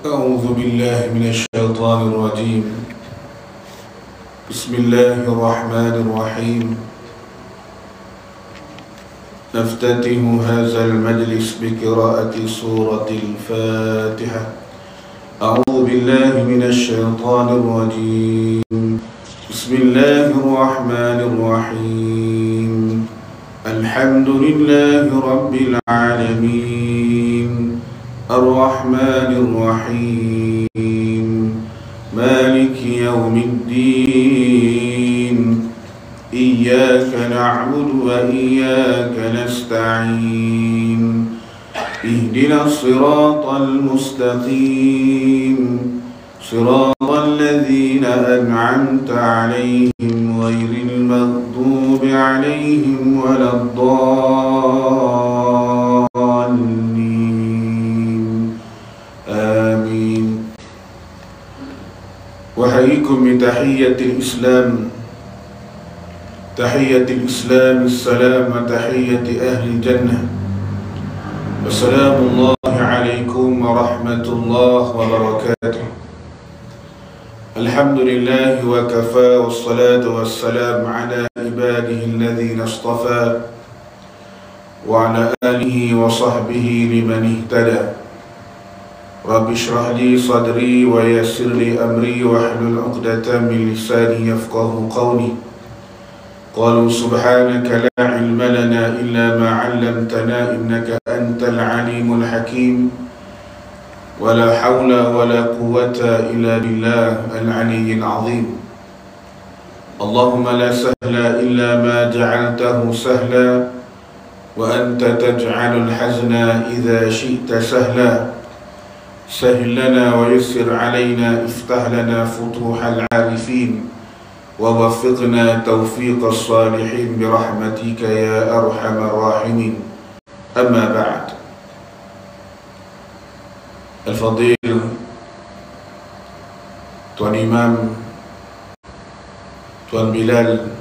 أعوذ بالله من الشيطان الرجيم. بسم الله الرحمن الرحيم. نفتتح هذا المجلس بقراءة سورة الفاتحة. أعوذ بالله من الشيطان الرجيم. بسم الله الرحمن الرحيم. الحمد لله رب العالمين الرحمن الرحيم مالك يوم الدين إياك نعبد وإياك نستعين اهدنا الصراط المستقيم صراط الذين أنعمت عليهم غير المغضوب عليهم ولا الضالين آمين. وأحييكم بتحية الإسلام، تحية الإسلام السلام وتحية أهل الجنة. السلام الله عليكم ورحمة الله وبركاته. الحمد لله وكفى والصلاة والسلام على عباده الذين اصطفى وعلى آله وصحبه لمن اهتدى. رب اشرح لي صدري ويسر لي أمري واحلل عقدة من لساني يفقه قولي. قالوا سبحانك لا علم لنا إلا ما علمتنا إنك أنت العليم الحكيم ولا حول ولا قوة إلا بالله العلي العظيم. اللهم لا سهل إلا ما جعلته سهلا وأنت تجعل الحزن إذا شئت سهلا. سهل لنا ويسر علينا، افتح لنا فتوح العارفين ووفقنا توفيق الصالحين برحمتك يا أرحم الراحمين. أما بعد، Al-Fadhil Tuan Imam, Tuan Bilal,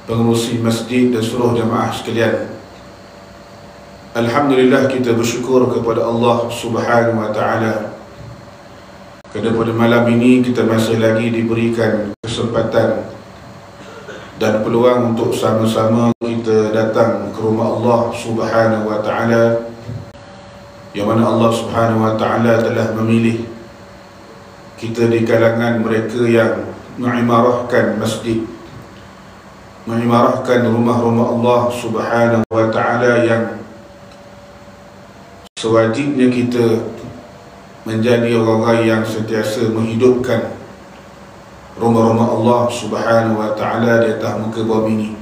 pengurusi masjid dan seluruh jemaah sekalian, alhamdulillah kita bersyukur kepada Allah Subhanahu wa taala kerana pada malam ini kita masih lagi diberikan kesempatan dan peluang untuk sama-sama kita datang ke rumah Allah Subhanahu wa taala, yang mana Allah Subhanahu wa taala telah memilih kita di kalangan mereka yang mengimarahkan masjid, mengimarahkan rumah-rumah Allah Subhanahu wa taala, yang sewajibnya kita menjadi orang-orang yang sentiasa menghidupkan rumah-rumah Allah Subhanahu wa taala di atas muka bumi ini.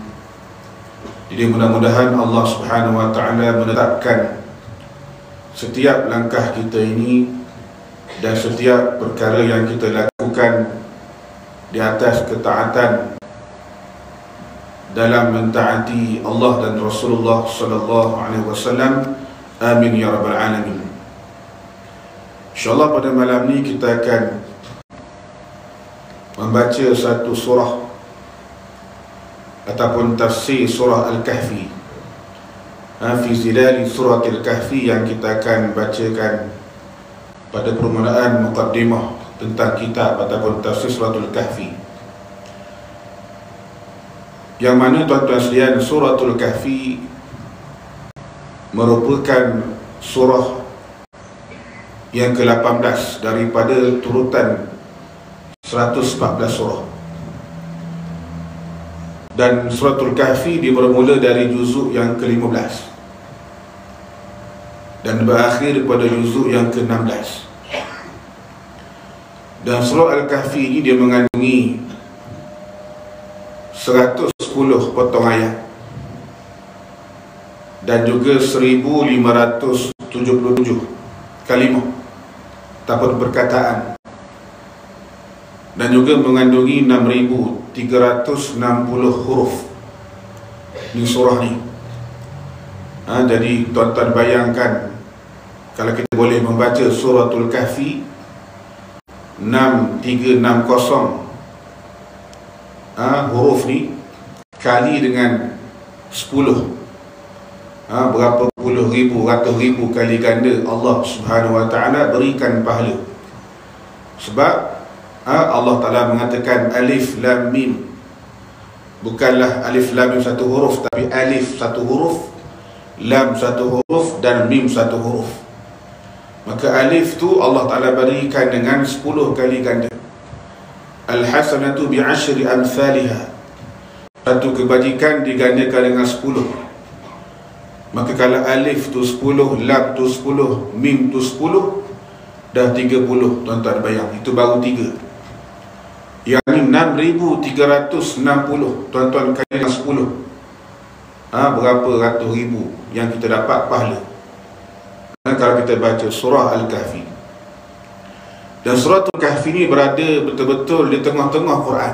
Jadi mudah-mudahan Allah Subhanahu wa taala menetapkan setiap langkah kita ini dan setiap perkara yang kita lakukan di atas ketaatan dalam mentaati Allah dan Rasulullah sallallahu alaihi wasallam. Amin ya rabbal alamin. InsyaAllah pada malam ni kita akan membaca satu surah ataupun tafsir surah Al-Kahfi, fi zilali surah Al-Kahfi, yang kita akan bacakan pada permulaan muqaddimah tentang kitab ataupun tafsir surah Al-Kahfi, yang mana tuan-tuan sekalian, surah Al-Kahfi merupakan surah yang ke-18 daripada turutan 114 surah. Dan surah Al-Kahfi dia bermula dari juzuk yang ke-15 dan berakhir pada juzuk yang ke-16. Dan surah Al-Kahfi ini dia mengandungi 110 potong ayat dan juga 1577 kalimah ataupun perkataan, dan juga mengandungi 6360 huruf di surah ni. Jadi tuan-tuan bayangkan kalau kita boleh membaca suratul Kahfi 6360 huruf ni kali dengan 10, berapa puluh ribu, ratus ribu kali ganda Allah Subhanahu Wa Taala berikan pahala. Sebab Allah Taala mengatakan alif lam mim. Bukanlah alif lam mim satu huruf, tapi alif satu huruf, lam satu huruf, dan mim satu huruf. Maka alif tu Allah Ta'ala berikan dengan 10 kali ganda. Al-hasanatu bi'ashri amthaliha. Satu kebajikan digandakan dengan 10. Maka kalau alif tu 10, lam tu 10, mim tu 10, dah 30. Tuan-tuan bayang, itu baru 3. Yang ni 6,360. Tuan-tuan kali dengan 10. Berapa ratus ribu yang kita dapat pahala kalau kita baca surah Al-Kahfi. Dan surah Al-Kahfi ni berada betul-betul di tengah-tengah Quran.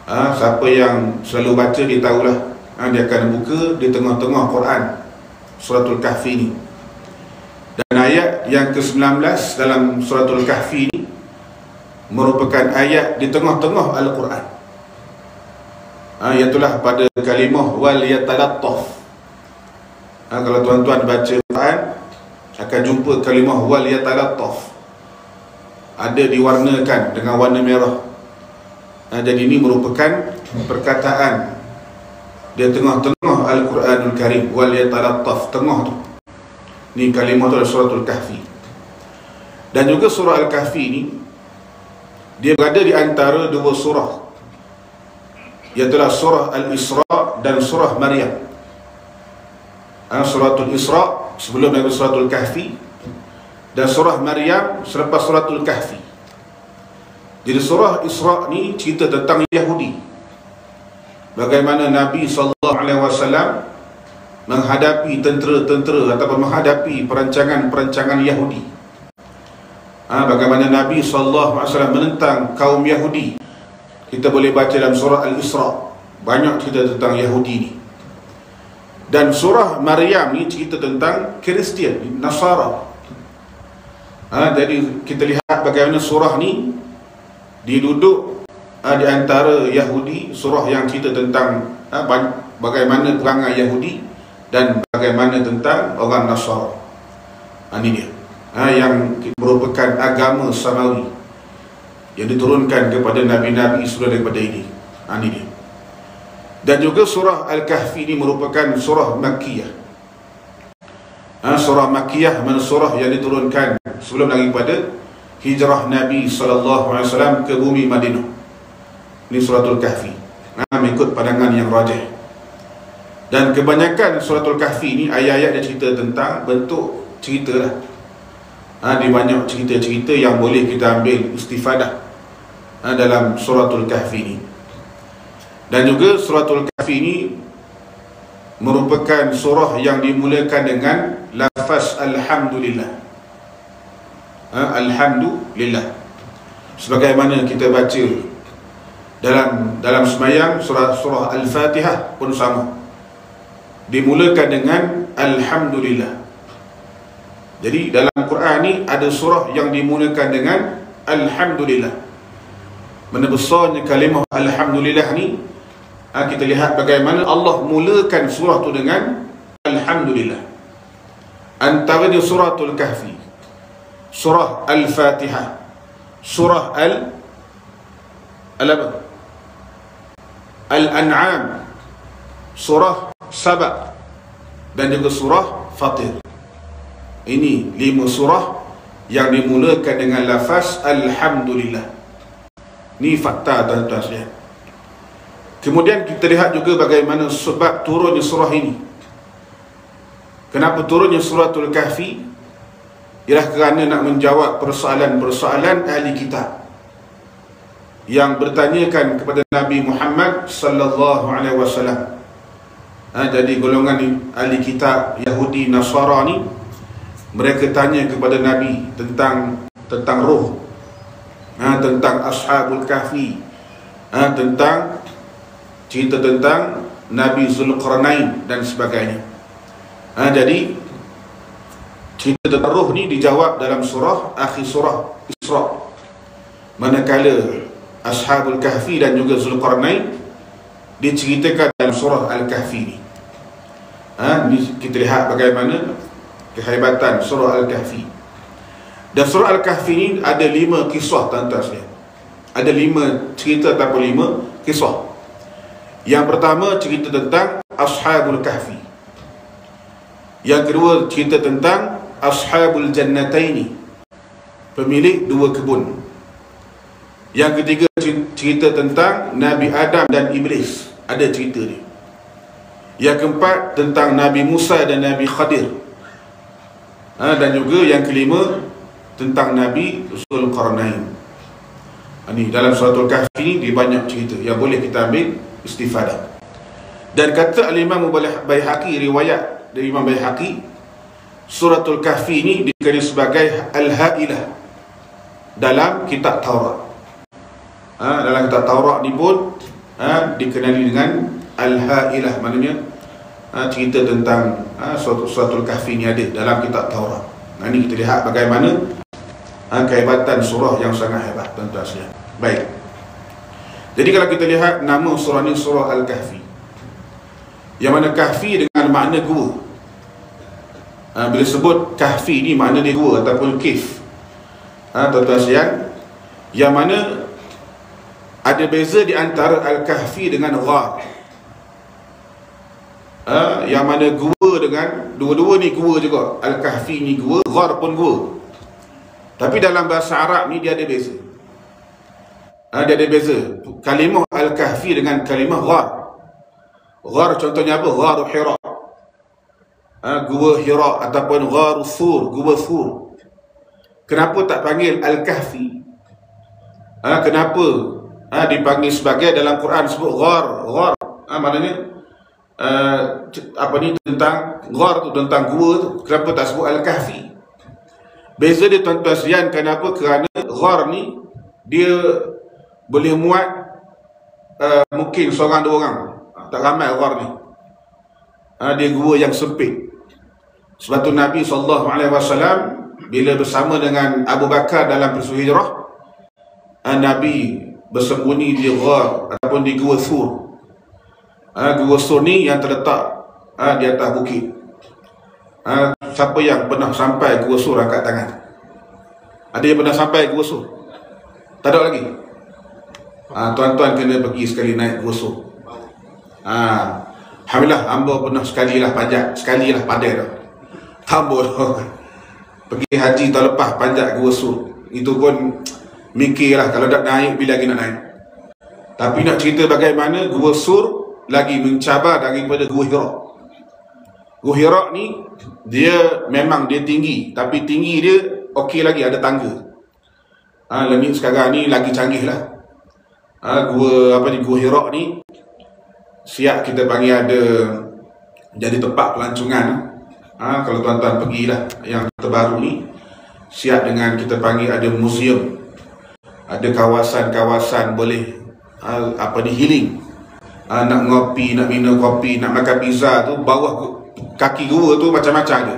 Siapa yang selalu baca dia tahulah, dia akan buka di tengah-tengah Quran surah Al-Kahfi ni. Dan ayat yang ke-19 dalam surah Al-Kahfi ni merupakan ayat di tengah-tengah Al-Quran. Iaitulah pada kalimah wal yatalattaf. Kalau tuan-tuan baca Quran akan jumpa kalimah wal yatalattaf, ada diwarnakan dengan warna merah. Jadi ini merupakan perkataan di tengah-tengah Al-Quranul Karim, wal yatalattaf, tengah tu. Ni kalimah tu adalah surah Al-Kahfi. Dan juga surah Al-Kahfi ni dia berada di antara dua surah, iaitulah surah Al-Isra dan surah Maryam. Suratul Isra sebelum daripada suratul Kahfi, dan surah Maryam selepas suratul Kahfi. Jadi surah Isra ni cerita tentang Yahudi, bagaimana Nabi SAW menghadapi tentera-tentera ataupun menghadapi perancangan-perancangan Yahudi. Bagaimana Nabi SAW menentang kaum Yahudi. Kita boleh baca dalam surah Al-Isra, banyak cerita tentang Yahudi ni. Dan surah Maryam ni cerita tentang Kristian, Nasara. Jadi kita lihat bagaimana surah ni diduduk di antara Yahudi, surah yang cerita tentang bagaimana perangai Yahudi dan bagaimana tentang orang Nasara. Ini dia, yang merupakan agama Samawi yang diturunkan kepada nabi-nabi sebelum daripada ini. Ini dia. Dan juga surah Al-Kahfi ini merupakan surah Makkiyah. Surah Makkiyah mana surah yang diturunkan sebelum daripada hijrah Nabi SAW ke bumi Madinah. Ini suratul Kahfi, mengikut pandangan yang rajih. Dan kebanyakan suratul Kahfi ini ayat-ayat dia cerita tentang bentuk cerita lah. Dia banyak cerita-cerita yang boleh kita ambil istifadah dalam suratul Kahfi ini. Dan juga suratul Kahfi ini merupakan surah yang dimulakan dengan lafaz Alhamdulillah. Alhamdulillah. Sebagaimana kita baca dalam semayang surah Al-Fatihah pun sama, dimulakan dengan Alhamdulillah. Jadi dalam Quran ni ada surah yang dimulakan dengan Alhamdulillah. Mana besarnya kalimah Alhamdulillah ni, kita lihat bagaimana Allah mulakan surah tu dengan Alhamdulillah. Antaranya suratul Kahfi, surah Al-Fatihah, surah Al-An'am, surah Saba, dan juga surah Fatir. Ini 5 surah yang dimulakan dengan lafaz Alhamdulillah. Ini fakta tuan-tuan sekalian. Kemudian kita lihat juga bagaimana sebab turunnya surah ini. Kenapa turunnya suratul Kahfi? Ialah kerana nak menjawab persoalan-persoalan ahli kitab yang bertanyakan kepada Nabi Muhammad sallallahu alaihi wasallam. Jadi golongan ahli kitab Yahudi Nasara ni, mereka tanya kepada Nabi tentang roh, tentang Ashabul Kahfi, tentang cerita tentang Nabi Zulqarnain dan sebagainya. Jadi cerita tentang roh ni dijawab dalam surah akhir surah Isra, manakala Ashabul Kahfi dan juga Zulqarnain diceritakan dalam surah Al-Kahfi ni. Ni kita lihat bagaimana kehebatan surah Al-Kahfi. Dan surah Al-Kahfi ni ada 5 kisah tuan-tuan sekalian. Ada 5 cerita ataupun 5 kisah. Yang pertama cerita tentang Ashabul Kahfi. Yang kedua cerita tentang Ashabul Jannataini, pemilik 2 kebun. Yang ketiga cerita tentang Nabi Adam dan Iblis, ada cerita dia. Yang keempat tentang Nabi Musa dan Nabi Khadir. Dan juga yang kelima tentang Nabi Zulkarnain. Ini dalam suratul Kahfi ni dia banyak cerita yang boleh kita ambil istifadah. Dan kata Al-Imam Baihaqi, riwayat dari Imam Baihaqi, suratul Kahfi ni dikenali sebagai Al-Ha'ilah dalam kitab Taurat. Dalam kitab Taurat ni pun dikenali dengan Al-Ha'ilah, maknanya cerita tentang suratul Kahfi ni ada dalam kitab Taurat. Ini kita lihat bagaimana kehebatan surah yang sangat hebat, tuan-tuan sekalian. Baik. Jadi kalau kita lihat nama surah ni surah Al-Kahfi, yang mana Kahfi dengan makna gua. Bila sebut Kahfi ni makna dia gua ataupun kif. Tuan-tuan sekalian, yang mana ada beza di antara Al-Kahfi dengan Ghar. Yang mana gua dengan dua-dua ni gua juga. Al-Kahfi ni gua, Ghar pun gua. Tapi dalam bahasa Arab ni dia ada beza. Dia ada beza. Kalimah Al-Kahfi dengan kalimah Ghar. Ghar contohnya apa? Ghar Hira. Gua Hira ataupun Ghar Thur, gua Thur. Kenapa tak panggil Al-Kahfi? Kenapa dipanggil sebagai dalam Quran sebut Ghar? Ghar maknanya apa ni, tentang Ghar tu, tentang gua tu. Kenapa tak sebut Al-Kahfi? Beza dia tuan-tuan sekalian. Kenapa? Kerana Ghar ni dia boleh muat mungkin seorang 2 orang, tak ramai Ghar ni. Dia gua yang sempit. Sebab tu Nabi SAW bila bersama dengan Abu Bakar dalam peristiwa hijrah, Nabi bersembunyi di Ghar ataupun di Gua Thur. Gua Thur ni yang terletak di atas bukit. Siapa yang pernah sampai Gua Thur angkat tangan? Ada yang pernah sampai Gua Thur? Tak ada lagi? Tuan-tuan kena pergi sekali naik Gua Thur. Alhamdulillah, hamba pernah sekali lah panjat, sekali lah pandai dah. Hamba pergi haji tahun lepas panjat Gua Thur. Itu pun mikirlah kalau nak naik, bila lagi nak naik. Tapi nak cerita bagaimana Gua Thur lagi mencabar daripada Gua Hira. Gua Hira ni dia memang dia tinggi, tapi tinggi dia okey lagi, ada tangga. Langit sekarang ni lagi canggih lah. Gua Hira ni siap kita panggil ada jadi tempat pelancongan. Kalau tuan-tuan pergilah yang terbaru ni, siap dengan kita panggil ada museum, ada kawasan-kawasan boleh healing. Nak ngopi, nak minum kopi, nak makan pizza tu, bawah kaki gua tu macam-macam dia.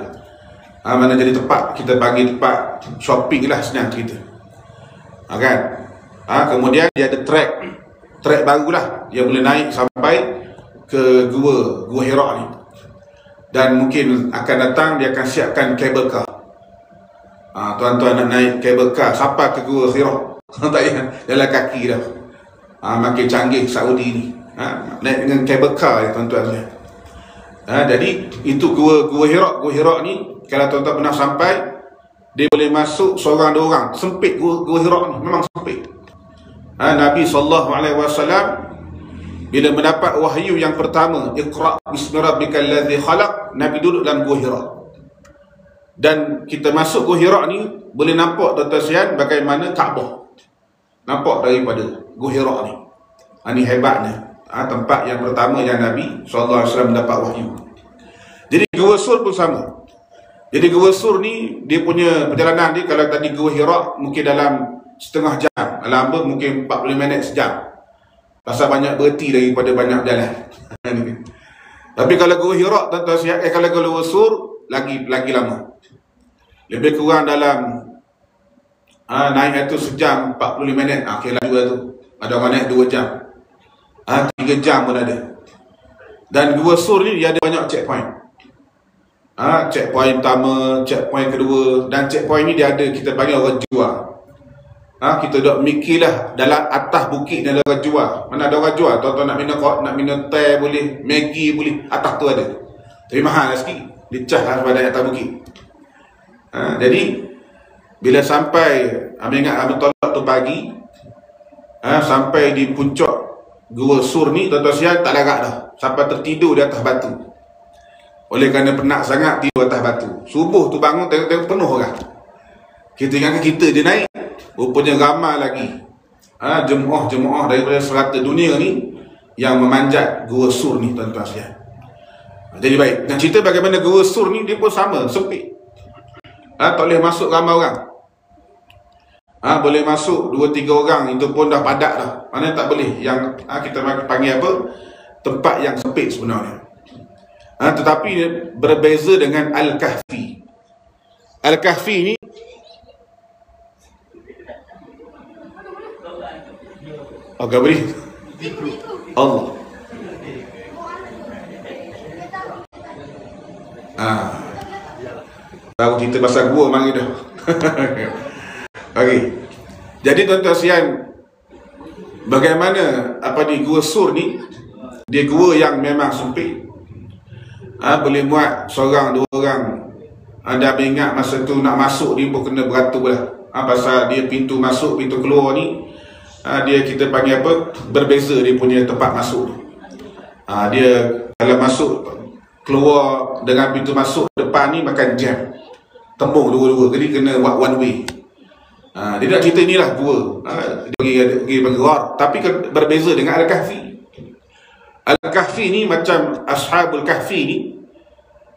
Mana jadi tempat kita panggil tempat shopping lah, senang cerita. Kan? Kemudian dia ada trek barulah yang boleh naik sampai ke Gua Hira ni. Dan mungkin akan datang dia akan siapkan kabel car. Tuan-tuan nak naik kabel car sampai ke Gua Hira, tak payah jalan kaki dah. Makin canggih Saudi ni. Naik dengan kabel car ya tuan-tuan sekalian. Jadi itu Gua Hira ni, kalau tuan-tuan pernah sampai, dia boleh masuk seorang 2 orang. Sempit Gua Hira ni, memang sempit. Nabi SAW bila mendapat wahyu yang pertama, Iqra bismi rabbikal ladzi khalaq, Nabi duduk dalam Gua Hira. Dan kita masuk Gua Hira ni boleh nampak tuan-tuan sekalian bagaimana Kaabah. Nampak daripada Gua Hira ni. Ini hebatnya. Tempat yang pertama yang Nabi SAW mendapat wahyu. Jadi Gua Thur pun sama. Jadi Gua Thur ni dia punya perjalanan dia, kalau tadi Gua Hira mungkin dalam setengah jam, lambat mungkin 40 minit sejam. Pasal banyak berhenti daripada banyak jalan. Tapi kalau Gua Hira tuan-tuan sekalian, kalau Gua Thur lagi lama. Lebih kurang dalam naik itu sejam 40 minit. Okay, laju tu. Ada orang naik 2 jam. 3 jam pun ada. Dan Gua Thur ni dia ada banyak checkpoint. Checkpoint pertama, checkpoint kedua, dan checkpoint ni dia ada, kita panggil orang jual. Kita duk mikirlah dalam atas bukit ni ada orang jual. Mana ada orang jual? Tuan-tuan nak minum teh boleh, Maggi boleh, atas tu ada. Tapi mahal lah sikit, dia cas pada atas bukit. Jadi bila sampai, ingat tolak tu pagi, sampai di puncak Gua Sur ni, tuan-tuan siang tak larat dah, sampai tertidur di atas batu. Oleh kerana penat sangat tidur atas batu. Subuh tu bangun tengok-tengok penuh orang. Kita ingatkan kita je naik, rupanya ramai lagi jemaah daripada serata dunia ni yang memanjat Gua Sur ni, tuan-tuan siang. Jadi baik, nak cerita bagaimana Gua Sur ni dia pun sama, sempit. Tak boleh masuk ramai orang. Boleh masuk 2-3 orang, itu pun dah padat dah. Mana tak boleh. Yang kita panggil apa? Tempat yang sempit sebenarnya. Tetapi berbeza dengan Al-Kahfi. Al-Kahfi ni beri Allah. Baru cerita pasal gua mari dah. Okey. Jadi tuan-tuan sekalian, bagaimana Gua Sur ni, dia gua yang memang sempit. Boleh muat seorang, 2 orang. Anda ingat masa tu nak masuk dia pun kena beratur lah. Pasal dia pintu masuk, pintu keluar ni, dia kita panggil apa? Berbeza dia punya tempat masuk tu. Dia kalau masuk keluar dengan pintu masuk depan ni makan jam. Tembung dua-dua, jadi kena buat one way. Dia nak cerita inilah gua. Dia pergi ghar, tapi berbeza dengan Al-Kahfi. Al-Kahfi ni macam Ashabul Kahfi ni,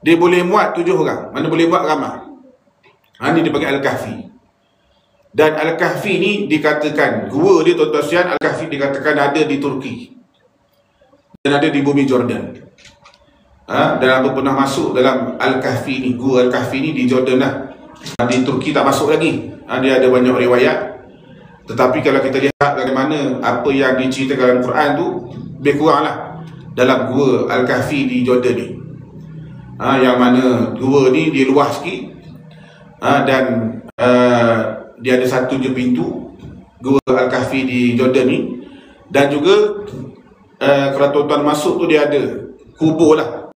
dia boleh muat 7 orang, mana boleh muat ramai. Ini dipanggil Al-Kahfi. Dan Al-Kahfi ni dikatakan, gua dia tuan-tuan sekalian, Al-Kahfi dikatakan ada di Turki dan ada di bumi Jordan. Dan apa pernah masuk dalam Al-Kahfi ni, gua Al-Kahfi ni di Jordan lah. Di Turki tak masuk lagi. Dia ada banyak riwayat. Tetapi kalau kita lihat bagaimana apa yang diceritakan dalam Quran tu, lebih kurang lah dalam gua Al-Kahfi di Jordan ni. Yang mana gua ni dia luas sikit, dan dia ada satu je pintu, gua Al-Kahfi di Jordan ni. Dan juga kalau tuan-tuan masuk tu dia ada kubur lah,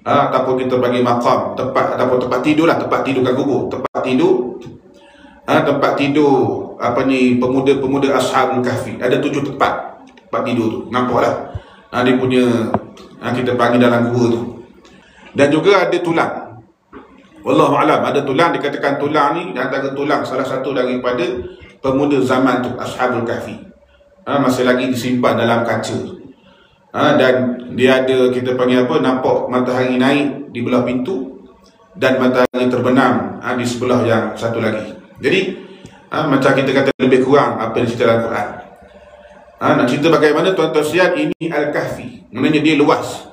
ataupun kita panggil maqam, tempat ataupun tempat tidur lah, tempat tidur kan kubur, tempat tidur pemuda-pemuda Ashabul Kahfi. Ada 7 tempat tidur tu, nampak lah. Dia punya kita panggil dalam gua tu. Dan juga ada tulang. Wallahu alam, ada tulang, dikatakan tulang ni antara tulang salah satu daripada pemuda zaman tu, Ashabul Kahfi. Masih lagi disimpan dalam kaca. Dan dia ada, kita panggil apa, nampak matahari naik di belah pintu dan matahari terbenam di sebelah yang satu lagi. Jadi macam kita kata lebih kurang apa yang cerita dalam Quran. Nak cerita bagaimana tuan-tuan sekalian, ini Al-Kahfi, maknanya dia luas,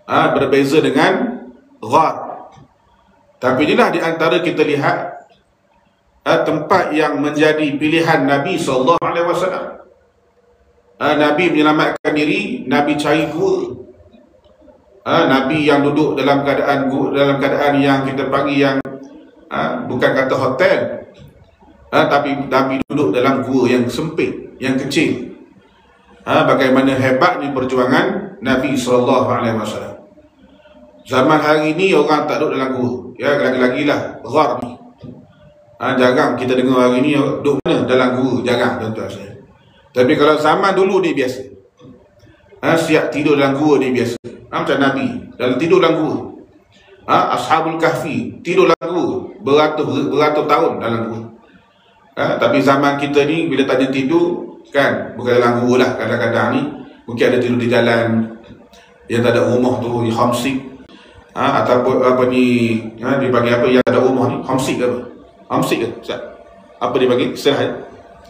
berbeza dengan ghar. Tapi inilah di antara kita lihat tempat yang menjadi pilihan Nabi SAW. Nabi menyelamatkan diri, Nabi cari gua. Nabi yang duduk dalam keadaan yang kita panggil yang bukan kata hotel, tapi Nabi duduk dalam gua yang sempit, yang kecil. Bagaimana hebatnya perjuangan Nabi SAW. Zaman hari ni orang tak duduk dalam gua, lagi-lagi lah ghar ni. Jarang kita dengar hari ni duduk mana dalam gua, jarang tuan-tuan saya. Tapi kalau zaman dulu ni biasa, siap tidur dalam gua ni biasa. Macam Nabi dalam tidur dalam gua. Ashabul Kahfi tidur dalam gua beratus tahun dalam gua. Tapi zaman kita ni bila tanya tidur kan, bukan dalam gua lah, kadang-kadang ni mungkin ada tidur di jalan yang tak ada rumah tu, homesick. Ataupun apa ni, dipanggil apa yang ada rumah ni, homesick ke apa? Homesick ke? Apa dipanggil?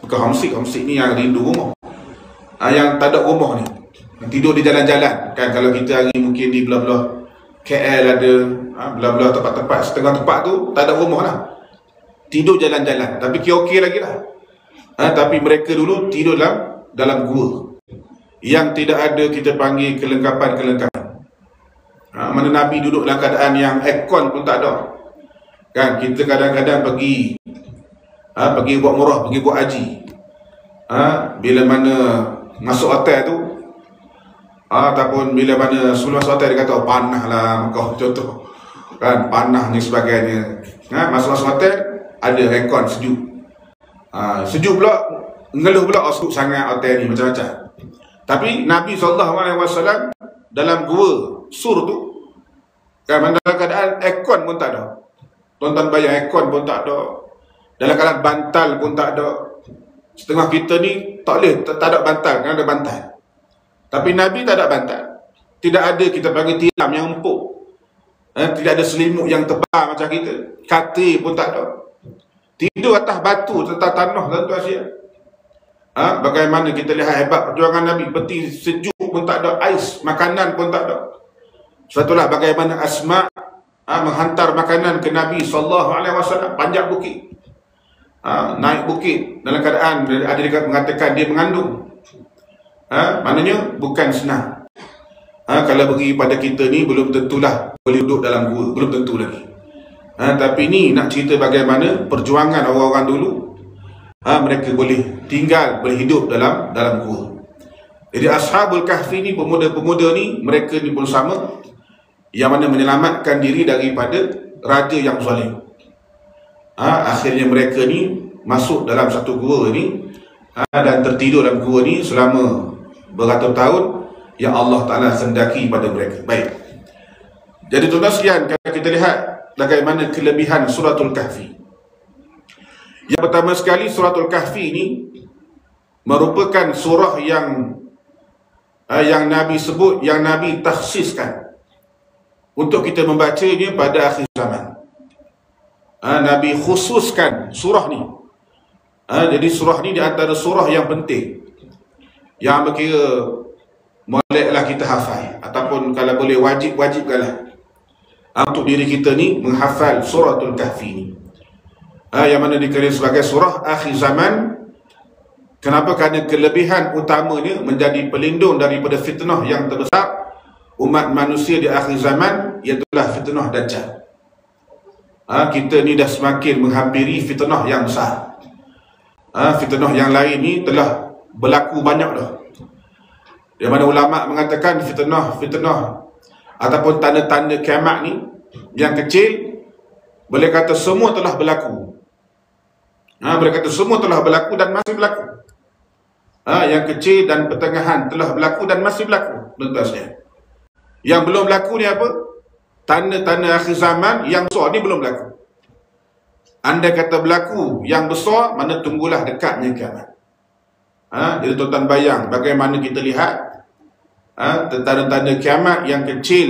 Bukan homesick, homesick ni yang rindu rumah. Yang tak ada rumah ni, tidur di jalan-jalan kan. Kalau kita hari mungkin di belah-belah KL ada, belah-belah tempat-tempat, setengah tempat tu tak ada rumah lah, tidur jalan-jalan, tapi okey lagi lah. Tapi mereka dulu tidur dalam gua yang tidak ada kita panggil kelengkapan-kelengkapan. mana Nabi duduk dalam keadaan yang aircon pun tak ada. Kan kita kadang-kadang pergi buat umrah, pergi buat haji. Bila mana masuk hotel tu, ataupun bila mana sebelum masuk hotel dia kata panah lah kau, contoh kan, panah ni sebagainya. Masuk hotel ada aircon sejuk. Sejuk pula, ngeluh pula sejuk sangat hotel ni, macam-macam. Tapi Nabi SAW dalam gua Sur tu kan, dalam keadaan aircon pun tak ada. Tuan-tuan bayang, aircon pun tak ada, dalam keadaan bantal pun tak ada. Setengah kita ni tak boleh, tak ada bantal, kan ada bantal. Tapi Nabi tak ada bantal. Tidak ada kita panggil tilam yang empuk. Tidak ada selimut yang tebal macam kita. Katil pun tak ada. Tidur atas batu, atas tanah, tuan-tuan sekalian. Bagaimana kita lihat hebat perjuangan Nabi. Peti sejuk pun tak ada, ais, makanan pun tak ada. Sebab itulah bagaimana Asma menghantar makanan ke Nabi SAW, panjat bukit, naik bukit dalam keadaan ada yang mengatakan dia mengandung. Maknanya bukan senang. Kalau bagi pada kita ni belum tentulah boleh duduk dalam gua, belum tentu lagi. Tapi ni nak cerita bagaimana perjuangan orang-orang dulu. Mereka boleh tinggal, boleh hidup dalam gua. Jadi Ashabul Kahfi ni, pemuda-pemuda ni, mereka ni pun sama, yang mana menyelamatkan diri daripada raja yang zalim. Akhirnya mereka ni masuk dalam satu gua ni, dan tertidur dalam gua ni selama beratus tahun yang Allah Ta'ala sendaki pada mereka. Baik. Jadi tuan-tuan sekalian, kalau kita lihat bagaimana kelebihan Suratul Kahfi. Yang pertama sekali, Suratul Kahfi ini merupakan surah yang Nabi sebut, yang Nabi takhsiskan untuk kita membacanya pada akhir zaman. Nabi khususkan surah ni. Jadi surah ni di antara surah yang penting, yang berkira moleklah kita hafal, ataupun kalau boleh wajibkanlah untuk diri kita ni menghafal Suratul Kahfi ni. Yang mana dikira sebagai surah akhir zaman. Kenapa? Kerana kelebihan utamanya menjadi pelindung daripada fitnah yang terbesar umat manusia di akhir zaman, iaitulah fitnah Dajjal. Kita ni dah semakin menghampiri fitnah yang besar. Fitnah yang lain ni telah berlaku banyak dah. Di mana ulama mengatakan fitnah ataupun tanda-tanda kiamat ni yang kecil, boleh kata semua telah berlaku. Boleh kata semua telah berlaku dan masih berlaku. Yang kecil dan pertengahan telah berlaku dan masih berlaku. Yang belum berlaku ni apa? Tanda-tanda akhir zaman yang besar ni belum berlaku. Andai kata berlaku yang besar, mana tunggulah dekatnya kiamat. Jadi tuan-tuan bayang bagaimana kita lihat tanda-tanda kiamat yang kecil,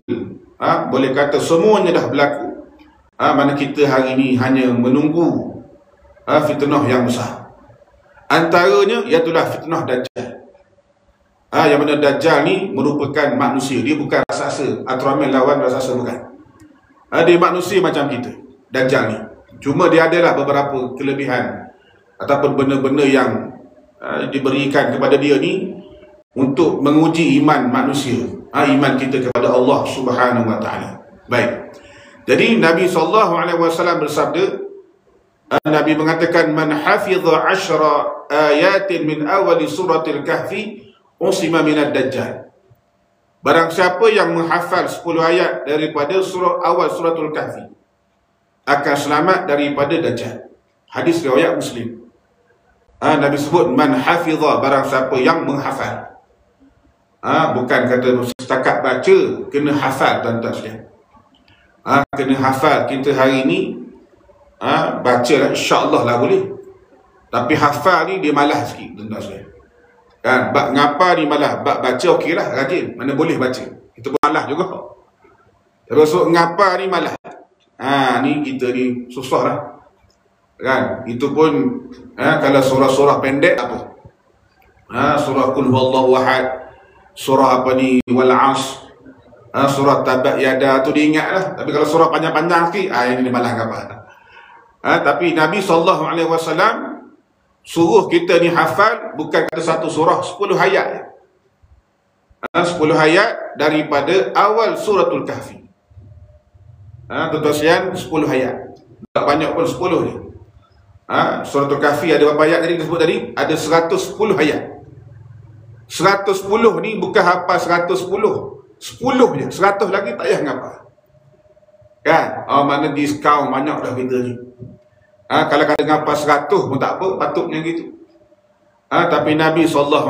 boleh kata semuanya dah berlaku. Mana kita hari ini hanya menunggu fitnah yang besar. Antaranya iaitulah fitnah Dajjal. Yang mana Dajjal ni merupakan manusia. Dia bukan raksasa, Ultraman lawan raksasa, bukan. Dia manusia macam kita, Dajjal ni. Cuma dia adalah beberapa kelebihan ataupun benda-benda yang diberikan kepada dia ni untuk menguji iman manusia, iman kita kepada Allah Subhanahu Wa Taala. Baik. Jadi Nabi SAW bersabda, Nabi mengatakan, man hafidha 10 ayatin min awali suratil kahfi usima minad dajjal. Barang siapa yang menghafal 10 ayat daripada awal suratul kahfi akan selamat daripada Dajjal. Hadis riwayat Muslim. Nabi sebut man hafidha, barang siapa yang menghafal. Bukan kata setakat baca, kena hafal tuan-tuan sekalian. Kena hafal. Kita hari ni baca lah, insya-Allah lah boleh. Tapi hafal ni dia malas sikit tuan-tuan sekalian. Kan, bab ngapa ni malas, bab baca okeylah rajin, mana boleh baca. Kita pun malas juga. Terus ngapa ni malas. Ni kita ni susah lah. Kan, itu pun kalau surah-surah pendek apa? Surah Qul Huwallahu Ahad, surah apa ni, Wal 'Ashr, surah Tabat Yada tu diingat lah. Tapi kalau surah panjang-panjang sikit, ini dia malas apa. Tapi Nabi SAW suruh kita ni hafal, bukan kata satu surah, 10 ayat. 10 ayat daripada awal suratul kahfi. Tuan-tuan sekalian, 10 ayat. Tak banyak pun 10 ni. Suratul Kahfi ada berapa ayat tadi disebut tadi? Ada 110 ayat. 110 ni bukan hafal 110. 10 je. 100 lagi tak payah ngapa. Kan? Mana diskaun banyak dah kita ni. Kalau kata ngapa 100 pun tak apa, patutnya gitu. Tapi Nabi SAW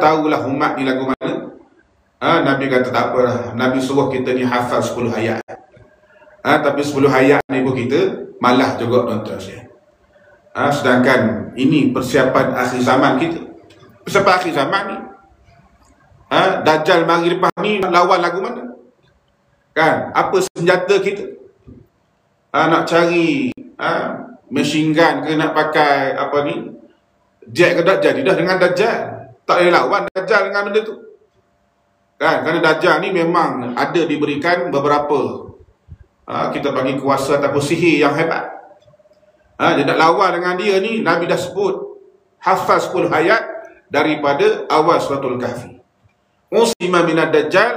tahulah umat ni lagu mana. Nabi kata tak apalah. Nabi suruh kita ni hafal 10 ayat. Tapi 10 ayat ni pun kita malah juga tuan-tuan sekalian. Sedangkan ini persiapan akhir zaman kita. Persiapan akhir zaman ni. Dajjal mari lepas ni lawan lagu mana? Kan? Apa senjata kita? Nak cari machine gun ke nak pakai apa ni? Jet ke Dajjal? Dah dengan Dajjal. Tak boleh lawan Dajjal dengan benda tu. Kan? Kerana Dajjal ni memang ada diberikan beberapa kita bagi kuasa ataupun sihir yang hebat. Dia nak lawan dengan dia ni, Nabi dah sebut hafal 10 ayat daripada awal suratul Kahfi. Usima minad Dajjal,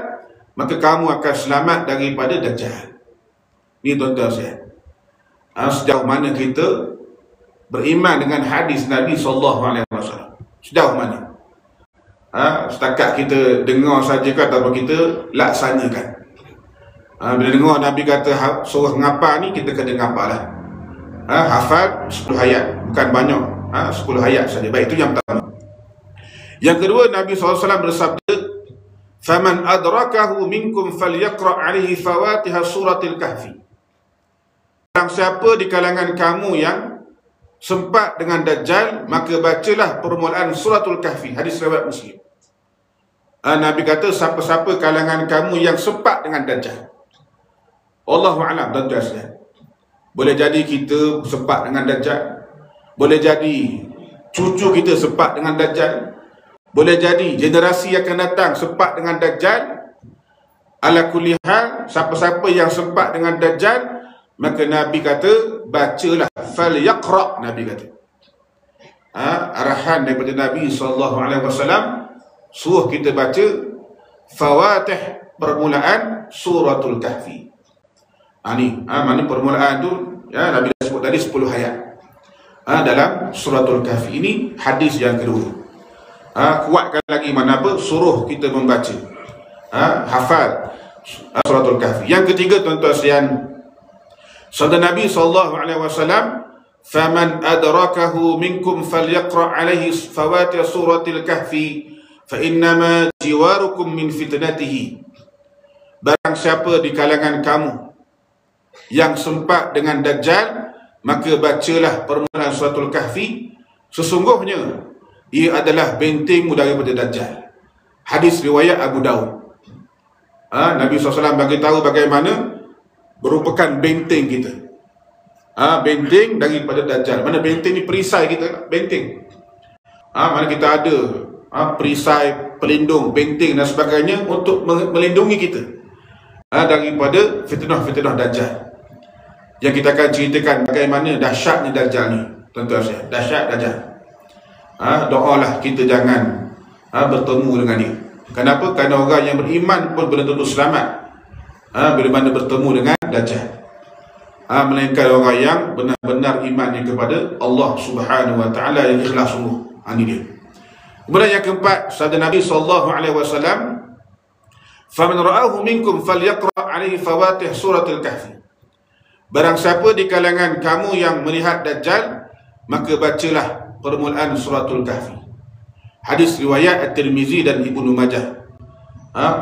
maka kamu akan selamat daripada Dajjal. Ni tuan-tuan sekalian. Sejauh mana kita beriman dengan hadis Nabi SAW? Sejauh mana? Setakat kita dengar saja ke ataupun kita laksanakan? Bila dengar Nabi kata suruh ngapa ni, kita kena ngapa lah. Hafal 10 ayat, bukan banyak. 10 ayat saja. Baik, itu yang pertama. Yang kedua, Nabi SAW bersabda, "Faman adrakahu minkum falyaqra' alaihi fawatiha suratil Kahfi." Barang siapa di kalangan kamu yang sempat dengan Dajjal, maka bacalah permulaan suratul Kahfi. Hadis riwayat Muslim. Nabi kata, siapa-siapa kalangan kamu yang sempat dengan Dajjal. Allahu a'lam, tuan-tuan sekalian. Boleh jadi kita sempat dengan Dajjal. Boleh jadi cucu kita sempat dengan Dajjal. Boleh jadi generasi yang akan datang sempat dengan Dajjal. Ala kulli hal, siapa-siapa yang sempat dengan Dajjal, maka Nabi kata, bacalah falyaqra'. Nabi kata. Arahan daripada Nabi SAW, suruh kita baca fawatih permulaan suratul Kahfi. Mana permulaan tu, Nabi dah sebut tadi 10 ayat dalam suratul Kahfi. Ini hadis yang kedua. Kuatkan lagi mana apa, suruh kita membaca, hafal suratul Kahfi. Yang ketiga, tuan-tuan sekalian, sabda Nabi SAW, "Faman adrakahu minkum falyaqra' alaihi fawatih suratil Kahfi fa innama jiwarukum min fitnatihi." Barang siapa di kalangan kamu yang sempat dengan Dajjal, maka bacalah permulaan suratul Kahfi. Sesungguhnya ia adalah bentengmu daripada Dajjal. Hadis riwayat Abu Daud. Nabi SAW bagi tahu bagaimana merupakan benteng kita. Benteng daripada Dajjal. Mana benteng ni, perisai kita, benteng. Mana kita ada perisai, pelindung, benteng dan sebagainya untuk melindungi kita daripada fitnah-fitnah Dajjal. Yang kita akan ceritakan bagaimana dahsyatnya Dajjal ni, tuan-tuan sekalian. Dahsyat Dajjal. Doalah kita jangan bertemu dengan dia. Kenapa? Kerana orang yang beriman pun belum tentu selamat bila mana bertemu dengan Dajjal. Melainkan orang yang benar-benar imannya kepada Allah Subhanahu wa taala yang ikhlas sungguh. Ini dia. Kemudian yang keempat, sabda Nabi SAW, "Faman ra'ahu minkum falyaqra' alaihi fawatih suratil Kahfi." Barang siapa di kalangan kamu yang melihat Dajjal, maka bacalah permulaan suratul Kahfi. Hadis riwayat At-Tirmizi dan Ibnu Majah.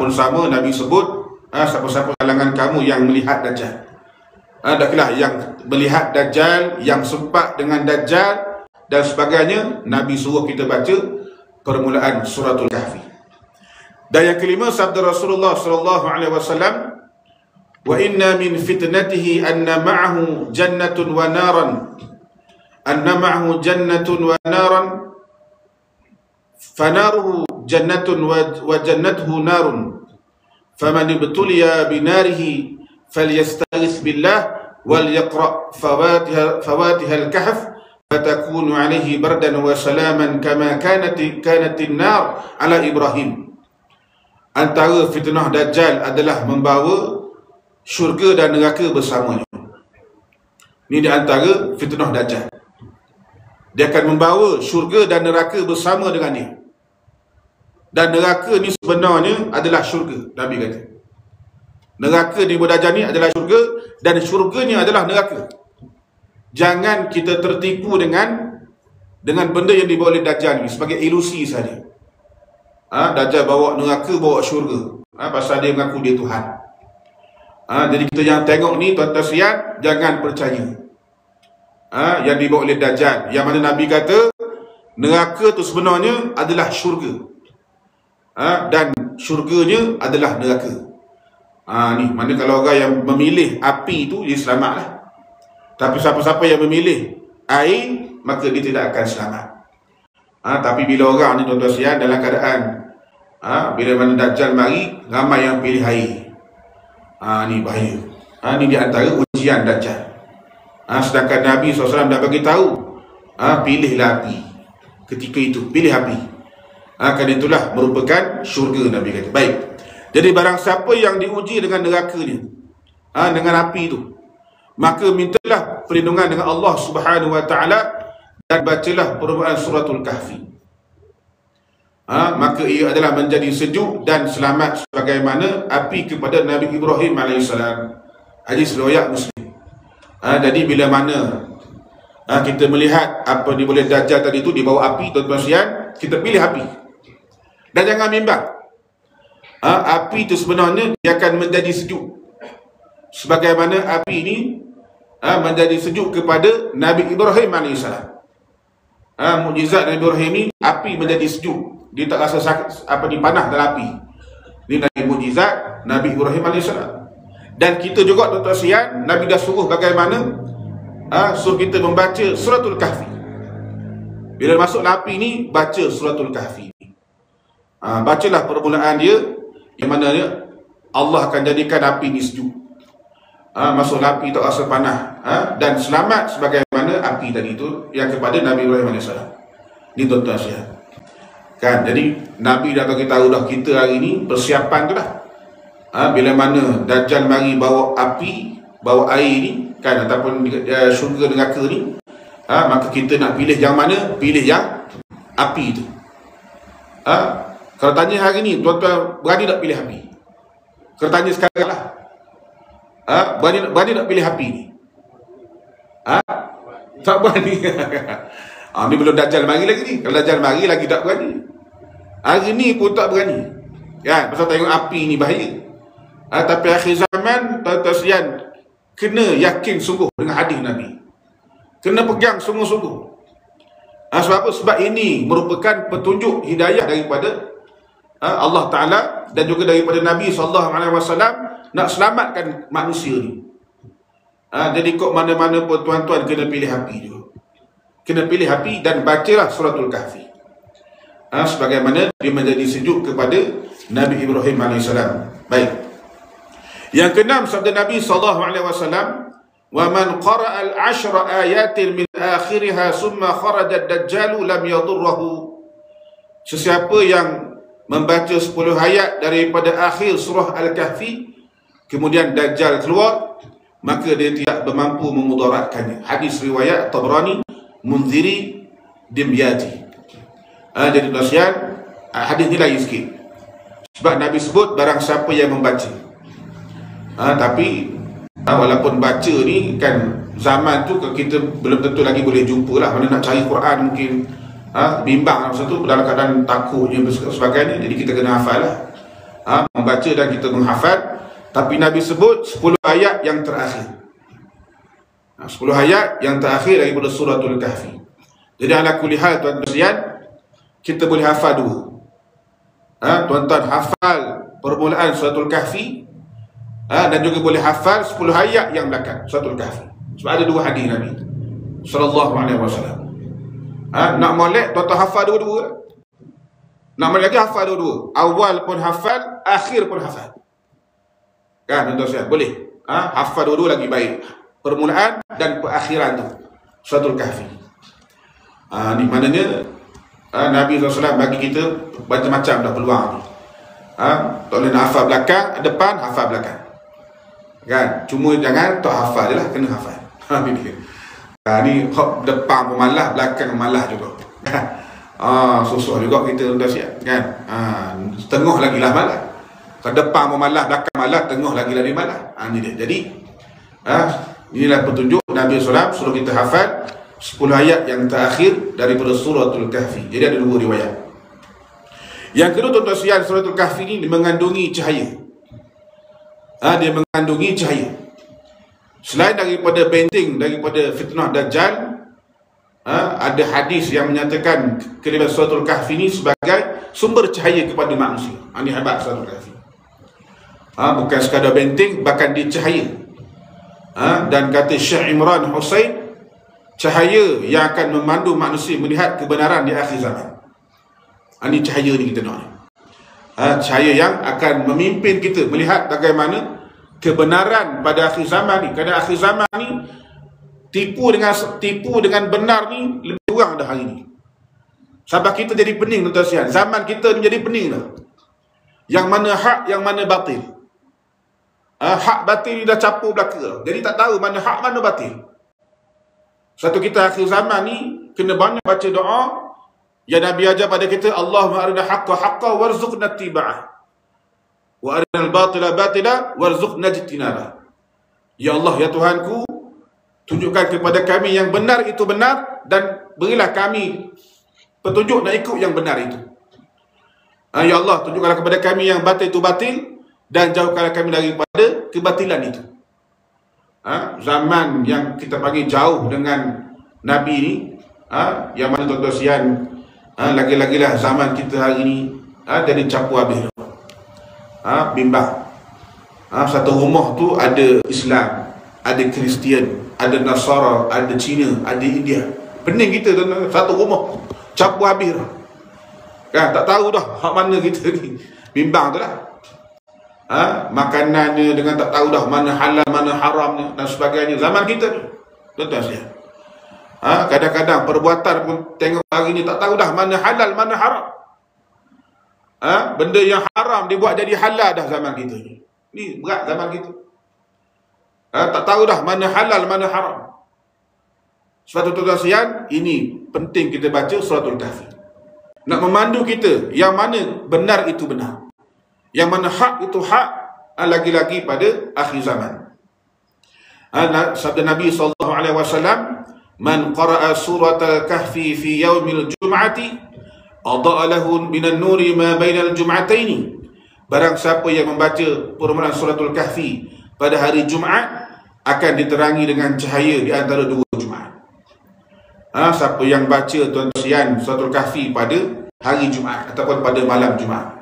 Pun sama, Nabi sebut, siapa-siapa kalangan kamu yang melihat Dajjal. Daklah yang melihat Dajjal, yang sempat dengan Dajjal dan sebagainya, Nabi suruh kita baca permulaan suratul Kahfi. Dan yang kelima, sabda Rasulullah SAW, "Wa inna min fitnatihi anna ma'ahu jannatun wa naran. Anna ma'ahu jannatun wa naran. Fanaruhu jannatun wa jannatuhu narun. Faman ibtuliya binarihi falyastaghith billah wal yaqra' fawatiha al-kahf fatakunu alaihi bardan wa salaman kama kanat an-nar ala Ibrahim." Antara fitnah Dajjal adalah membawa syurga dan neraka bersamanya. Ini di antara fitnah Dajjal. Dia akan membawa syurga dan neraka bersama dengan dia. Dan neraka ni sebenarnya adalah syurga, Nabi kata. Neraka di Dajjal ni adalah syurga, dan syurganya adalah neraka. Jangan kita tertipu dengan benda yang dibawa oleh Dajjal ni sebagai ilusi saja. Dajjal bawa neraka, bawa syurga. Pasal dia mengaku dia Tuhan. Jadi kita yang tengok ni, tuan-tuan sekalian, jangan percaya yang dibawa oleh Dajjal. Yang mana Nabi kata neraka tu sebenarnya adalah syurga, dan syurganya adalah neraka. Ni mana kalau orang yang memilih api tu, dia selamatlah. Tapi siapa-siapa yang memilih air, maka dia tidak akan selamat. Tapi bila orang ni, tuan-tuan sekalian, dalam keadaan bila mana Dajjal mari, ramai yang pilih air. Ni bahaya. Ni di antara ujian Dajjal. Sedangkan Nabi SAW dah bagi tahu, pilihlah api. Ketika itu pilih api, kerana itulah merupakan syurga, Nabi kata. Baik, jadi barang siapa yang diuji dengan nerakanya, dengan api itu, maka mintalah perlindungan dengan Allah Subhanahu Wa Taala dan bacalah perubahan suratul Kahfi. Maka ia adalah menjadi sejuk dan selamat sebagaimana api kepada Nabi Ibrahim AS. Hadis riwayat Muslim. Jadi bila mana kita melihat apa ni boleh Dajjal tadi itu dibawa api, tuan-tuan sekalian, kita pilih api. Dan jangan bimbang. Api itu sebenarnya dia akan menjadi sejuk. Sebagaimana api ini menjadi sejuk kepada Nabi Ibrahim AS. Mukjizat Nabi Ibrahim ini, api menjadi sejuk. Dia tak rasa sakit, panah dalam api. Ini Nabi mukjizat Nabi Ibrahim AS. Dan kita juga, tuan-tuan sekalian, Nabi dah suruh bagaimana suruh kita membaca suratul Kahfi. Bila masuk api ni, baca suratul Kahfi. Bacalah permulaan dia, yang mana Allah akan jadikan api ni sejuk. Masuk api tak rasa panah, dan selamat sebagaimana api tadi itu yang kepada Nabi Ibrahim AS. Ni tuan-tuan sekalian. Kan, jadi Nabi dah bagi tahu dah kita hari ni persiapan tu dah. Bila mana Dajjal mari bawa api, bawa air ni, kan, ataupun syurga neraka ni, maka kita nak pilih yang mana? Pilih yang api tu. Kalau tanya hari ni, tuan-tuan berani tak pilih api? Kalau tanya sekarang lah, berani tak pilih api ni? Tak berani. Ni belum Dajjal mari lagi ni. Kalau Dajjal mari lagi tak berani. Hari ni pun tak berani, kan, pasal tengok api ni bahaya. Tapi akhir zaman, tuan-tuan sekalian, kena yakin sungguh dengan hadis Nabi. Kena pegang sungguh-sungguh. Sebab apa? Sebab ini merupakan petunjuk hidayah daripada Allah Ta'ala dan juga daripada Nabi SAW nak selamatkan manusia ni. Jadi kok mana-mana pun tuan-tuan kena pilih api juga. Kena pilih api dan bacalah suratul Kahfi. Sebagaimana dia menjadi sejuk kepada Nabi Ibrahim AS. Baik. Yang keenam, sabda Nabi SAW, "Wa man qara'a al-'ashra ayatin min akhiriha summa kharaja ad-dajjal lam yadurruhu." Sesiapa yang membaca 10 ayat daripada akhir surah Al-Kahfi, kemudian Dajjal keluar, maka dia tidak bermampu memudaratkannya. Hadis riwayat Tabrani, Munziri, Dimyati. Jadi tuan-tuan, hadis ni lain sikit. Sebab Nabi sebut barang siapa yang membaca. Tapi walaupun baca ni kan, zaman tu kita belum tentu lagi boleh jumpa lah. Mana nak cari Quran mungkin bimbang masa tu, dalam keadaan takutnya sebagainya. Jadi kita kena hafal lah, membaca dan kita menghafal. Tapi Nabi sebut 10 ayat yang terakhir, 10 ayat yang terakhir daripada suratul Kahfi. Jadi ala kulli hal, tuan-tuan sekalian, kita boleh hafal dua. Tuan-tuan hafal permulaan suratul Kahfi, dan juga boleh hafal 10 ayat yang belakang suratul Kahfi. Sebab ada dua hadis Nabi SAW. Nak molek, tuan-tuan hafal dua-dua. Nak molek lagi, hafal dua-dua. Awal pun hafal, akhir pun hafal. Kan tuan-tuan sekalian, boleh hafal dua-dua lagi baik, permulaan dan perakhiran tu suratul Kahfi. Ni maknanya Nabi SAW bagi kita macam-macam dah peluang ni. Tak boleh nak hafal belakang, depan hafal belakang. Kan? Cuma jangan tak hafal je lah, kena hafal. Ni dia. Ni depan pun malas, belakang malas juga. Susah juga kita dah siap kan. Tengah lagi lah malas. Kalau depan pun malas, belakang malas, tengah lagi malas. Ni dia. Jadi inilah petunjuk Nabi SAW suruh kita hafal 10 ayat yang terakhir daripada suratul Kahfi. Jadi ada 2 riwayat. Yang kedua, tuan-tuan sekalian, suratul Kahfi ini mengandungi cahaya. Dia mengandungi cahaya. Selain daripada benteng daripada fitnah Dajjal, ada hadis yang menyatakan kalimat suratul Kahfi ini sebagai sumber cahaya kepada manusia. Ini hebat suratul Kahfi. Bukan sekadar benteng, bahkan dia cahaya. Dan kata Syekh Imran Hussein, cahaya yang akan memandu manusia melihat kebenaran di akhir zaman. Ini cahaya ni kita nak. Cahaya yang akan memimpin kita melihat bagaimana kebenaran pada akhir zaman ni. Kerana akhir zaman ni tipu dengan benar ni lebih kurang dah hari ni. Sampai kita jadi pening, tuan-tuan sekalian. Zaman kita ni jadi pening dah. Yang mana hak, yang mana batil. Hak batil ni dah capur belaka. Jadi tak tahu mana hak, mana batil. Satu kita akhir zaman ni kena banyak baca doa yang Nabi ajar pada kita, Allahumma arina haqqa haqqa warzuqna ittiba'ah wa arina al-batila batila warzuqna ijtinabah. Ya Allah, ya Tuhanku, tunjukkan kepada kami yang benar itu benar dan berilah kami petunjuk nak ikut yang benar itu. Ya Allah, tunjukkanlah kepada kami yang batil itu batil dan jauhkanlah kami daripada kebatilan itu. Zaman yang kita panggil jauh dengan Nabi ni, yang mana tuan-tuan sekalian, lagi-lagilah zaman kita hari ni jadi campur habis. Bimbang. Satu rumah tu ada Islam, ada Kristian, ada Nasara, ada Cina, ada India. Pening kita tuan-tuan, satu rumah campur habis kan, tak tahu dah hak mana kita ni. Bimbang tu lah. Makanannya dengan tak tahu dah mana halal, mana haram dan sebagainya. Zaman kita tu tuan-tuan sekalian, kadang-kadang perbuatan pun tengok hari ni tak tahu dah mana halal, mana haram. Benda yang haram dibuat jadi halal dah zaman kita ni. Ni berat zaman kita. Tak tahu dah mana halal, mana haram. Sebab tu tuan-tuan sekalian, ini penting kita baca suratul Kahfi. Nak memandu kita yang mana benar itu benar, yang mana hak itu hak, lagi-lagi pada akhir zaman. Sabda Nabi SAW, man qara'a suratul Kahfi fi yaumil jum'ati adha'a lahu minan nuri ma bainal jum'ataini. Barang siapa yang membaca permulaan suratul Kahfi pada hari Jumaat akan diterangi dengan cahaya di antara 2 Jumaat. Siapa yang baca tuan-tuan sekalian suratul Kahfi pada hari Jumaat ataupun pada malam Jumaat.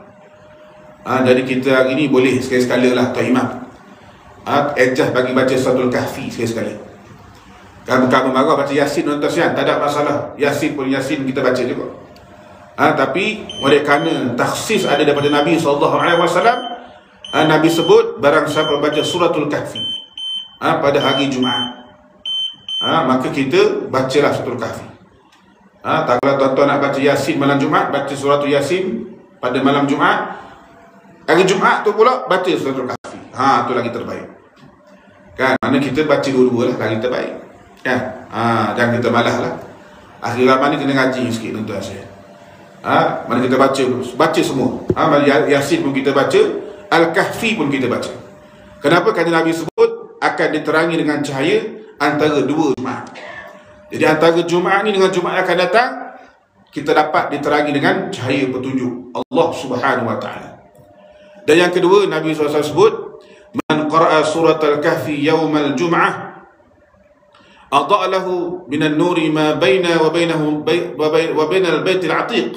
Jadi kita hari ni boleh sekali-sekala lah Tuan Imam ejah bagi baca suratul Kahfi sekali-sekala. Kalau bukan marah baca Yasin tuan-tuan sekalian, tak ada masalah. Yasin pun Yasin kita baca juga. Tapi oleh kerana takhsis ada daripada Nabi SAW, Nabi sebut barang siapa baca suratul Kahfi pada hari Jumaat, maka kita bacalah suratul Kahfi. Tak, kalau tuan-tuan nak baca Yasin malam Jumaat, baca suratul Yasin pada malam Jumaat. Hari Jumaat tu pula baca suratul Kahfi. Tu lagi terbaik. Kan, mana kita baca dua-dua lah, lagi terbaik. Kan? Jangan kita malas lah. Akhir zaman ni kena ngaji sikit tuan-tuan saya. Mana kita baca semua. Yasin pun kita baca, Al-Kahfi pun kita baca. Kenapa? Kerana Nabi sebut akan diterangi dengan cahaya antara 2 Jumaat. Jadi antara Jumaat ni dengan Jumaat akan datang, kita dapat diterangi dengan cahaya petunjuk Allah Subhanahu Wa Taala. Dan yang kedua, Nabi SAW sebut, man qara'a suratul Kahfi yaumal Jum'ah adha'a lahu minan nuri ma baina wa bainal baitil atiq.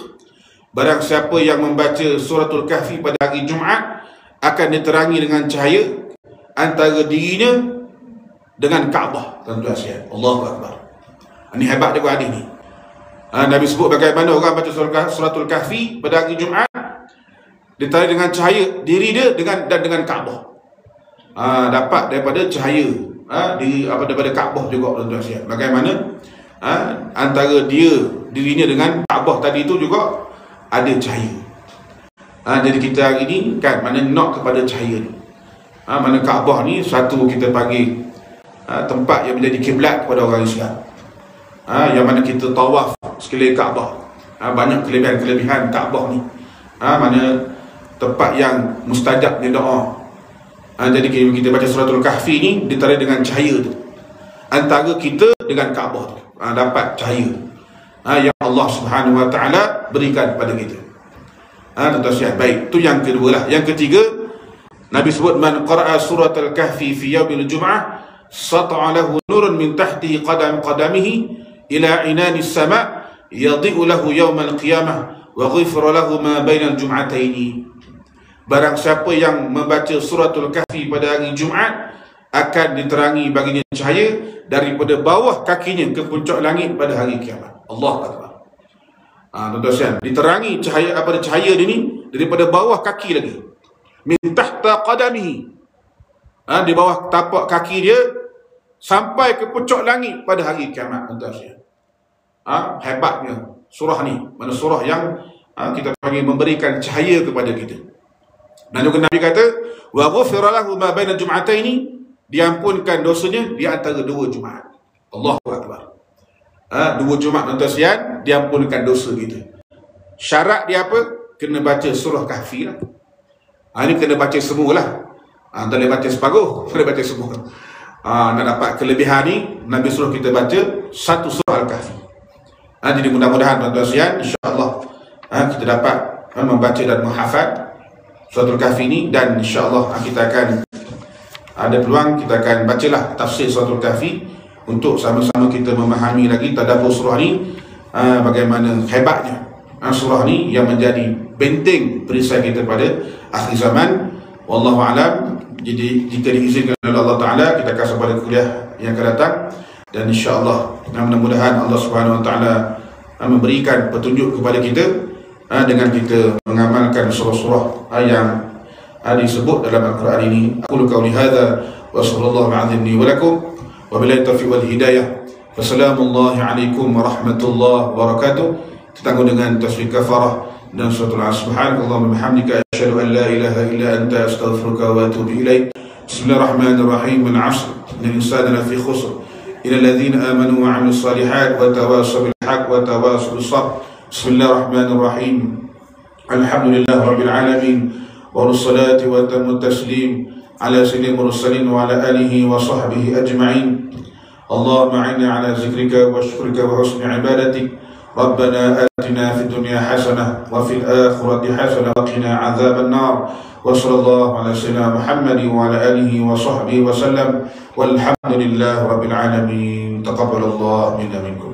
Barang siapa yang membaca suratul Kahfi pada hari Jumaat akan diterangi dengan cahaya antara dirinya dengan Kaabah. Tuan-tuan sekalian, Allahu Akbar. Ini hebat juga hadis ni. Nabi sebut bagaimana orang baca suratul Kahfi pada hari Jumaat diterangi dengan cahaya diri dia dengan Kaabah. Dapat daripada cahaya daripada Kaabah juga tuan-tuan sekalian. Bagaimana antara dirinya dengan Kaabah tadi itu juga ada cahaya. Jadi kita hari ni kan mana nak kepada cahaya ni. Mana Kaabah ni satu kita panggil tempat yang menjadi kiblat kepada orang Islam. Yang mana kita tawaf sekeliling Kaabah. Banyak kelebihan-kelebihan Kaabah ni. Mana tempat yang mustajabnya doa. Jadi kita baca suratul Kahfi ni ditara dengan cahaya tu. Antara kita dengan Kaabah tu dapat cahaya yang Allah Subhanahu Wa Taala berikan pada kita. Tuan-tuan, baik, tu yang kedua lah. Yang ketiga, Nabi sebut man qara'a suratul Kahfi fi yaumil jum'ah sata'a lahu nurun min tahti qadamihi ila inani as-sama' yadhi'u lahu yaumal qiyamah wa ghufira lahu ma bainal jum'ataini. Barang siapa yang membaca suratul Kahfi pada hari Jumaat akan diterangi baginya cahaya daripada bawah kakinya ke puncak langit pada hari kiamat. Allah Akbar. Tuan-tuan, diterangi cahaya apa cahaya dia ni daripada bawah kaki lagi. Min tahta qadamihi. Di bawah tapak kaki dia sampai ke puncak langit pada hari kiamat, tuan-tuan. Hebatnya surah ni. Mana surah yang kita panggil memberikan cahaya kepada kita. Dan juga Nabi kata, wa ghufira lahu ma baina jum'ataini, diampunkan dosanya di antara dua Jumaat. Allahu Akbar. Dua Jumaat, tuan-tuan, diampunkan dosa kita. Syarat dia apa? Kena baca surah Kahfi lah. Ini kena baca semualah. Tak boleh baca separuh, kena baca semua. Nak dapat kelebihan ni, Nabi suruh kita baca satu surah Al-Kahfi. Jadi mudah-mudahan tuan-tuan, insya-Allah kita dapat membaca dan menghafal suratul Kahfi ni, dan insya-Allah kita akan ada peluang kita akan bacalah tafsir suratul Kahfi untuk sama-sama kita memahami lagi tadabbur surah ni, bagaimana hebatnya surah ni yang menjadi benteng perisai kita pada akhir zaman. Wallahu alam. Jadi jika diizinkan oleh Allah Taala, kita akan sampai kuliah yang akan datang, dan insya-Allah mudah-mudahan Allah Subhanahu Wa Taala memberikan petunjuk kepada kita dengan kita mengamalkan surah-surah yang disebut dalam Al-Quran ini. Aku qauli hadza wa sallallahu alaihi wa lakum wa billahi taufiq wal hidayah. Wassalamualaikum warahmatullahi wabarakatuh. Kita tangguh dengan tasbih kafarah dan suratul Asr. Subhanakallahumma wa bihamdika asyhadu an la ilaha illa anta astaghfiruka wa atubu ilaik. Bismillahirrahmanirrahim. Al-'asr innal insana lafi khusr illa alladhina amanu wa 'amilus salihat wa tawassaw bil haqq wa tawassaw bis sabr. Bismillahirrahmanirrahim. Alhamdulillahi rabbil alamin. والصلاة وتم التسليم على سيد المرسلين وعلى آله وصحبه أجمعين. اللهم أعنا على ذكرك وشكرك وحسن عبادتك. ربنا آتنا في الدنيا حسنة وفي الآخرة حسنة وقنا عذاب النار. وصلى الله على سيدنا محمد وعلى آله وصحبه وسلم والحمد لله رب العالمين. تقبل الله منا منكم.